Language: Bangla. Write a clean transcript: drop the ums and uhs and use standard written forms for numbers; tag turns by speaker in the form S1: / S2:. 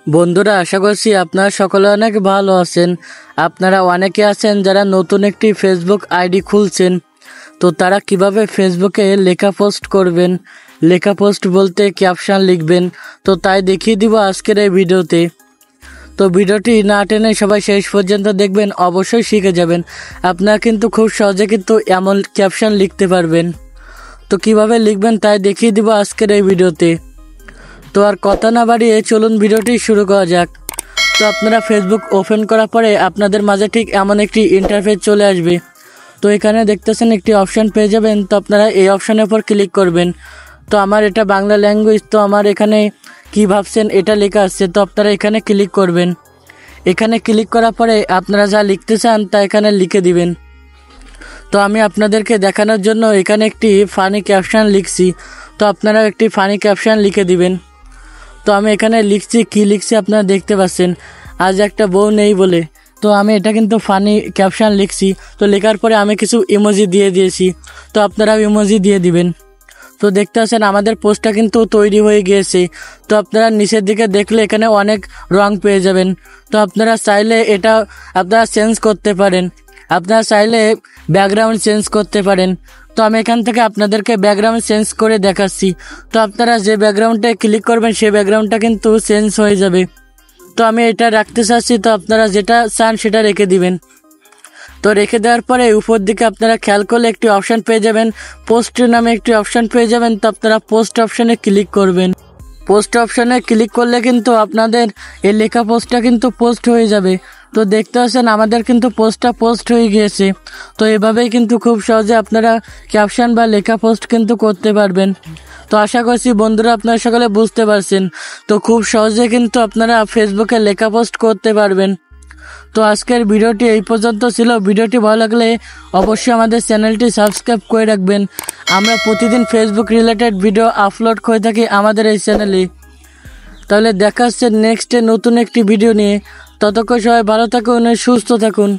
S1: বন্ধুরা, আশা করছি আপনারা সকলে অনেক ভালো আছেন। আপনারা অনেকে আছেন যারা নতুন একটি ফেসবুক আইডি খুলছেন, তো তারা কিভাবে ফেসবুকে লেখা পোস্ট করবেন, লেখা পোস্ট বলতে ক্যাপশন লিখবেন, তো তাই দেখিয়ে দিব আজকের এই ভিডিওতে। তো ভিডিওটি না টেনে সবাই শেষ পর্যন্ত দেখবেন, অবশ্যই শিখে যাবেন। আপনারা কিন্তু খুব সহজে কিন্তু এমন ক্যাপশন লিখতে পারবেন। তো কিভাবে লিখবেন তাই দেখিয়ে দিব আজকের এই ভিডিওতে। তো আর কথা না বাড়িয়ে চলুন ভিডিওটি শুরু করা যাক। তো আপনারা ফেসবুক ওপেন করার পরে আপনাদের মাঝে ঠিক এমন একটি ইন্টারফেস চলে আসবে। তো এখানে দেখতেছেন একটি অপশান পেয়ে যাবেন, তো আপনারা এই অপশানের উপর ক্লিক করবেন। তো আমার এটা বাংলা ল্যাঙ্গুয়েজ, তো আমার এখানে কি ভাবছেন এটা লেখা আসছে, তো আপনারা এখানে ক্লিক করবেন। এখানে ক্লিক করার পরে আপনারা যা লিখতে চান তা এখানে লিখে দিবেন। তো আমি আপনাদেরকে দেখানোর জন্য এখানে একটি ফানি ক্যাপশন লিখছি, তো আপনারা একটি ফানি ক্যাপশন লিখে দিবেন। তো আমি এখানে লিখছি, কি লিখছি আপনারা দেখতে পাচ্ছেন, আজ একটা বউ নেই বলে। তো আমি এটা কিন্তু ফানি ক্যাপশন লিখছি। তো লেখার পরে আমি কিছু ইমোজি দিয়ে দিয়েছি, তো আপনারা ইমোজি দিয়ে দিবেন। তো দেখতে পাচ্ছেন আমাদের পোস্টটা কিন্তু তৈরি হয়ে গিয়েছে। তো আপনারা নিচের দিকে দেখলে এখানে অনেক রং পেয়ে যাবেন। তো আপনারা চাইলে এটা আপনারা চেঞ্জ করতে পারেন, আপনারা চাইলে ব্যাকগ্রাউন্ড চেঞ্জ করতে পারেন। তো আমি এখান থেকে আপনাদেরকে ব্যাকগ্রাউন্ড চেঞ্জ করে দেখাচ্ছি। তো আপনারা যে ব্যাকগ্রাউন্ডে ক্লিক করবেন সেই ব্যাকগ্রাউন্ডটা কিন্তু চেঞ্জ হয়ে যাবে। তো আমি এটা রাখতে চাচ্ছি, তো আপনারা যেটা চান সেটা রেখে দিবেন। তো রেখে দেওয়ার পরে উপর দিকে আপনারা খেয়াল করলে একটি অপশান পেয়ে যাবেন, পোস্ট নামে একটি অপশান পেয়ে যাবেন। তো আপনারা পোস্ট অপশানে ক্লিক করবেন। পোস্ট অপশানে ক্লিক করলে কিন্তু আপনাদের এই লেখা পোস্টটা কিন্তু পোস্ট হয়ে যাবে। তো দেখতে পাচ্ছেন আমাদের কিন্তু পোস্টটা পোস্ট হয়ে গিয়েছে। তো এভাবেই কিন্তু খুব সহজে আপনারা ক্যাপশন বা লেখা পোস্ট কিন্তু করতে পারবেন। তো আশা করছি বন্ধুরা আপনারা সকলে বুঝতে পারছেন। তো খুব সহজে কিন্তু আপনারা ফেসবুকে লেখা পোস্ট করতে পারবেন। তো আজকের ভিডিওটি এই পর্যন্ত ছিল। ভিডিওটি ভালো লাগলে অবশ্যই আমাদের চ্যানেলটি সাবস্ক্রাইব করে রাখবেন। আমরা প্রতিদিন ফেসবুক রিলেটেড ভিডিও আপলোড করে থাকি আমাদের এই চ্যানেলে। তাহলে দেখা হচ্ছে নেক্সটে নতুন একটি ভিডিও নিয়ে। ততক্ষণ সবাই ভালো থাকুন, সুস্থ থাকুন।